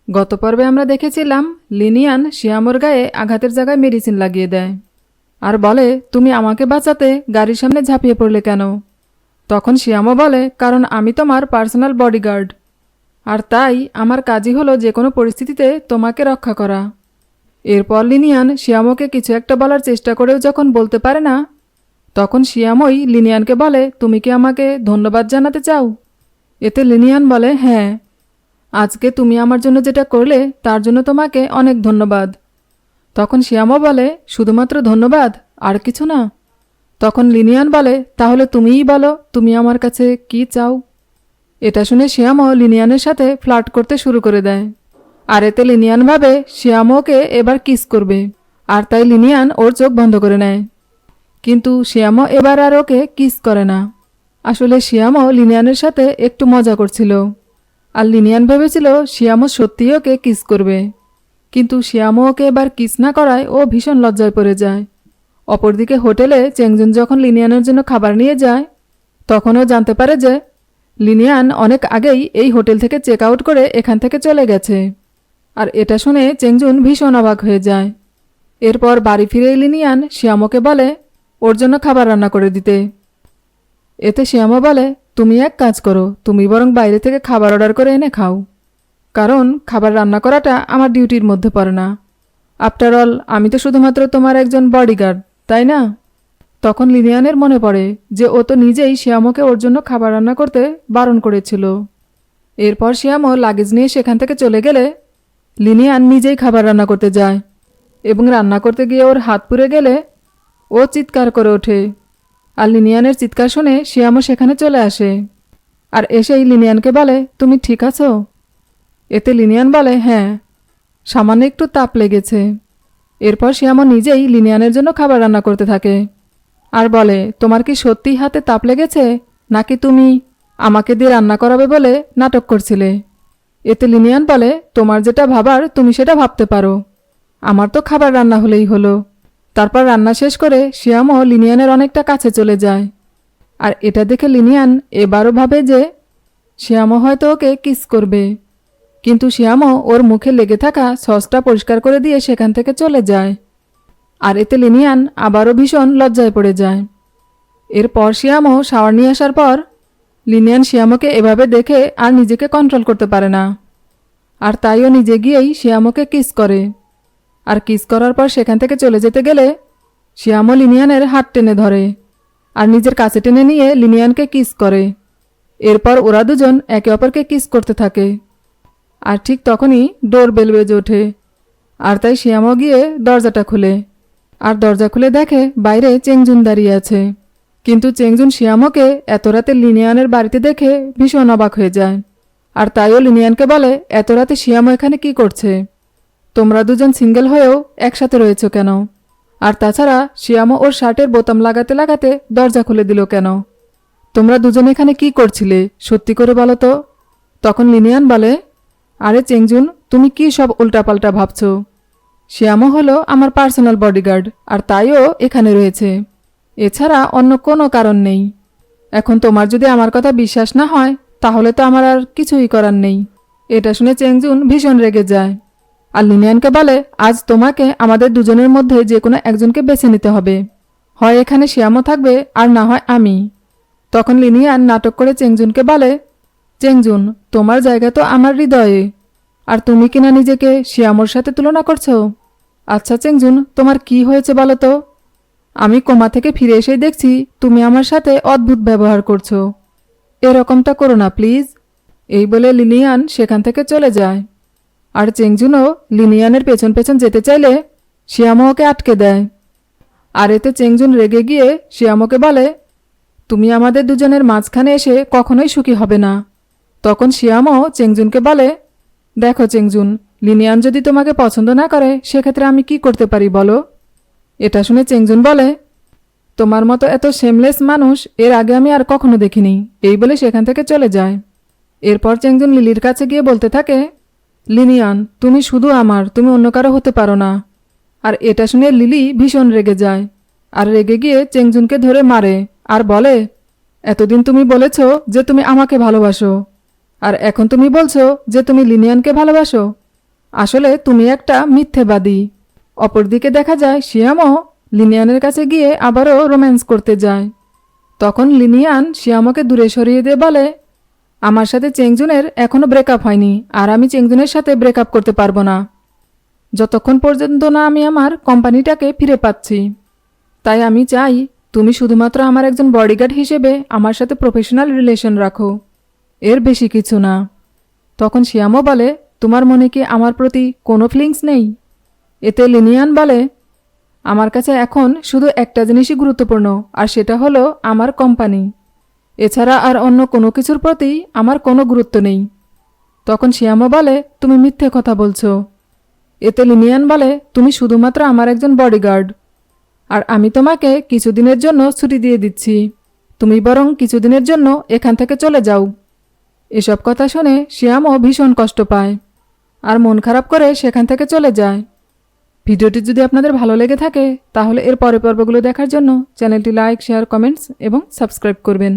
গত পর্বে আমরা দেখেছিলাম লিনিয়ান শিয়ামোর গায়ে আঘাতের জায়গায় মেডিসিন লাগিয়ে দেয় আর বলে, তুমি আমাকে বাঁচাতে গাড়ির সামনে ঝাঁপিয়ে পড়লে কেন? তখন শিয়ামো বলে, কারণ আমি তোমার পার্সোনাল বডিগার্ড, আর তাই আমার কাজই হলো যে কোনো পরিস্থিতিতে তোমাকে রক্ষা করা। এরপর লিনিয়ান শিয়ামোকে কিছু একটা বলার চেষ্টা করেও যখন বলতে পারে না, তখন শিয়ামোই লিনিয়ানকে বলে, তুমি কি আমাকে ধন্যবাদ জানাতে চাও? এতে লিনিয়ান বলে, হ্যাঁ, আজকে তুমি আমার জন্য যেটা করলে তার জন্য তোমাকে অনেক ধন্যবাদ। তখন শিয়ামো বলে, শুধুমাত্র ধন্যবাদ, আর কিছু না? তখন লিনিয়ান বলে, তাহলে তুমিই বলো তুমি আমার কাছে কি চাও? এটা শুনে শিয়ামো লিনিয়ানের সাথে ফ্লার্ট করতে শুরু করে দেয়। আর এতে লিনিয়ান ভাবে শিয়ামোকে এবার কিস করবে, আর তাই লিনিয়ান ওর চোখ বন্ধ করে নেয়। কিন্তু শিয়ামো এবার আর ওকে কিস করে না। আসলে শিয়ামো লিনিয়ানের সাথে একটু মজা করছিল, আর লিনিয়ান ভেবেছিল শিয়ামো সত্যিই ওকে কিস করবে। কিন্তু শিয়ামো ওকে এবার কিস না করায় ও ভীষণ লজ্জায় পড়ে যায়। অপরদিকে হোটেলে চেংজুন যখন লিনিয়ানের জন্য খাবার নিয়ে যায়, তখন ও জানতে পারে যে লিনিয়ান অনেক আগেই এই হোটেল থেকে চেক আউট করে এখান থেকে চলে গেছে। আর এটা শুনে চেংজুন ভীষণ অবাক হয়ে যায়। এরপর বাড়ি ফিরে লিনিয়ান শিয়ামোকে বলে ওর জন্য খাবার রান্না করে দিতে। এতে শিয়ামো বলে, তুমি এক কাজ করো, তুমি বরং বাইরে থেকে খাবার অর্ডার করে এনে খাও, কারণ খাবার রান্না করাটা আমার ডিউটির মধ্যে পড়ে না। আফটার অল আমি তো শুধুমাত্র তোমার একজন বডিগার্ড, তাই না? তখন লিনিয়ানের মনে পড়ে যে ও তো নিজেই শিয়ামোকে ওর জন্য খাবার রান্না করতে বারণ করেছিল। এরপর শিয়ামো লাগেজ নিয়ে সেখান থেকে চলে গেলে লিনিয়ান নিজেই খাবার রান্না করতে যায়, এবং রান্না করতে গিয়ে ওর হাত পুড়ে গেলে ও চিৎকার করে ওঠে। আর লিনিয়ানের চিৎকার শুনে শিয়ামো সেখানে চলে আসে, আর এসেই লিনিয়ানকে বলে, তুমি ঠিক আছো? এতে লিনিয়ান বলে, হ্যাঁ, সামান্য একটু তাপ লেগেছে। এরপর শিয়ামো নিজেই লিনিয়ানের জন্য খাবার রান্না করতে থাকে, আর বলে, তোমার কি সত্যিই হাতে তাপ লেগেছে, নাকি তুমি আমাকে দিয়ে রান্না করাবে বলে নাটক করছিলে? এতে লিনিয়ান বলে, তোমার যেটা ভাবার তুমি সেটা ভাবতে পারো, আমার তো খাবার রান্না হলেই হলো। তারপর রান্না শেষ করে শিয়ামো লিনিয়ানের অনেকটা কাছে চলে যায়, আর এটা দেখে লিনিয়ান এবারও ভাবে যে শিয়ামো হয়তো ওকে কিস করবে। কিন্তু শিয়ামো ওর মুখে লেগে থাকা সসটা পরিষ্কার করে দিয়ে সেখান থেকে চলে যায়, আর এতে লিনিয়ান আবারও ভীষণ লজ্জায় পড়ে যায়। এরপর শিয়ামো শাওয়ার নিয়ে আসার পর লিনিয়ান শিয়ামোকে এভাবে দেখে আর নিজেকে কন্ট্রোল করতে পারে না, আর তাইও নিজে গিয়েই শিয়ামোকে কিস করে। আর কিস করার পর সেখান থেকে চলে যেতে গেলে শিয়ামো লিনিয়ানের হাত টেনে ধরে আর নিজের কাছে টেনে নিয়ে লিনিয়ানকে কিস করে। এরপর ওরা দুজন একে অপরকে কিস করতে থাকে, আর ঠিক তখনই ডোর বেল বেজে ওঠে, আর তাই শিয়ামো গিয়ে দরজাটা খুলে, আর দরজা খুলে দেখে বাইরে চেংজুন দাঁড়িয়ে আছে। কিন্তু চেংজুন শিয়ামোকে এত রাতে লিনিয়ানের বাড়িতে দেখে ভীষণ অবাক হয়ে যায়, আর তাইও লিনিয়ানকে বলে, এত রাতে শিয়ামো এখানে কি করছে? তোমরা দুজন সিঙ্গেল হয়েও একসাথে রয়েছ কেন? আর তাছাড়া শিয়ামো ওর শার্টের বোতাম লাগাতে লাগাতে দরজা খুলে দিল কেন? তোমরা দুজন এখানে কি করছিলে সত্যি করে বলো তো? তখন লিনিয়ান বলে, আরে চেংজুন, তুমি কি সব উল্টাপাল্টা ভাবছো? শিয়ামো হলো আমার পার্সোনাল বডিগার্ড, আর তাইও এখানে রয়েছে, এছাড়া অন্য কোনো কারণ নেই। এখন তোমার যদি আমার কথা বিশ্বাস না হয় তাহলে তো আমার আর কিছুই করার নেই। এটা শুনে চেংজুন ভীষণ রেগে যায়, আর লিনিয়ানকে বলে, আজ তোমাকে আমাদের দুজনের মধ্যে যে কোনো একজনকে বেছে নিতে হবে, হয় এখানে শিয়ামো থাকবে আর না হয় আমি। তখন লিনিয়ান নাটক করে চেংজুনকে বলে, চেংজুন, তোমার জায়গা তো আমার হৃদয়ে, আর তুমি কিনা নিজেকে শিয়ামোর সাথে তুলনা করছো? আচ্ছা চেংজুন, তোমার কি হয়েছে বলো তো? আমি কোমা থেকে ফিরে এসেই দেখছি তুমি আমার সাথে অদ্ভুত ব্যবহার করছো, এরকমটা করো না প্লিজ। এই বলে লিনিয়ান সেখান থেকে চলে যায়, আর চেংজুনও লিনিয়ানের পেছন পেছন যেতে চাইলে শিয়ামো ওকে আটকে দেয়। আর এতে চেংজুন রেগে গিয়ে শিয়ামোকে বলে, তুমি আমাদের দুজনের মাঝখানে এসে কখনোই সুখী হবে না। তখন শিয়ামো চেংজুনকে বলে, দেখো চেংজুন, লিনিয়ান যদি তোমাকে পছন্দ না করে সেক্ষেত্রে আমি কি করতে পারি বলো? এটা শুনে চেংজুন বলে, তোমার মতো এত শেমলেস মানুষ এর আগে আমি আর কখনো দেখিনি। এই বলে সেখান থেকে চলে যায়। এরপর চেংজুন লিলির কাছে গিয়ে বলতে থাকে, লিনিয়ান, তুমি শুধু আমার, তুমি অন্য কারো হতে পারো না। আর এটা শুনে লিলি ভীষণ রেগে যায়, আর রেগে গিয়ে চেংজুনকে ধরে মারে আর বলে, এতদিন তুমি বলেছ যে তুমি আমাকে ভালোবাসো, আর এখন তুমি বলছো যে তুমি লিনিয়ানকে ভালোবাসো। আসলে তুমি একটা মিথ্যেবাদী। অপরদিকে দেখা যায় শিয়ামও লিনিয়ানের কাছে গিয়ে আবারও রোম্যান্স করতে যায়। তখন লিনিয়ান শিয়ামকে দূরে সরিয়ে দিয়ে বলে, আমার সাথে চেংজুনের এখনও ব্রেকআপ হয়নি, আর আমি চেংজুনের সাথে ব্রেকআপ করতে পারবো না যতক্ষণ পর্যন্ত না আমি আমার কোম্পানিটাকে ফিরে পাচ্ছি। তাই আমি চাই তুমি শুধুমাত্র আমার একজন বডিগার্ড হিসেবে আমার সাথে প্রফেশনাল রিলেশন রাখো, এর বেশি কিছু না। তখন শিয়ামও বলে, তোমার মনে কি আমার প্রতি কোনো ফিলিংস নেই? এতে লিনিয়ান বলে, আমার কাছে এখন শুধু একটা জিনিসই গুরুত্বপূর্ণ, আর সেটা হলো আমার কোম্পানি। এছাড়া আর অন্য কোনো কিছুর প্রতি আমার কোনো গুরুত্ব নেই। তখন শিয়ামও বলে, তুমি মিথ্যে কথা বলছো। এতে লিনিয়ান বলে, তুমি শুধুমাত্র আমার একজন বডিগার্ড, আর আমি তোমাকে কিছুদিনের জন্য ছুটি দিয়ে দিচ্ছি। তুমি বরং কিছুদিনের জন্য এখান থেকে চলে যাও। এসব কথা শুনে শিয়ামও ভীষণ কষ্ট পায় আর মন খারাপ করে সেখান থেকে চলে যায়। ভিডিওটি যদি আপনাদের ভালো লেগে থাকে তাহলে এর পরের পর্বগুলো দেখার জন্য চ্যানেলটি লাইক, শেয়ার, কমেন্টস এবং সাবস্ক্রাইব করবেন।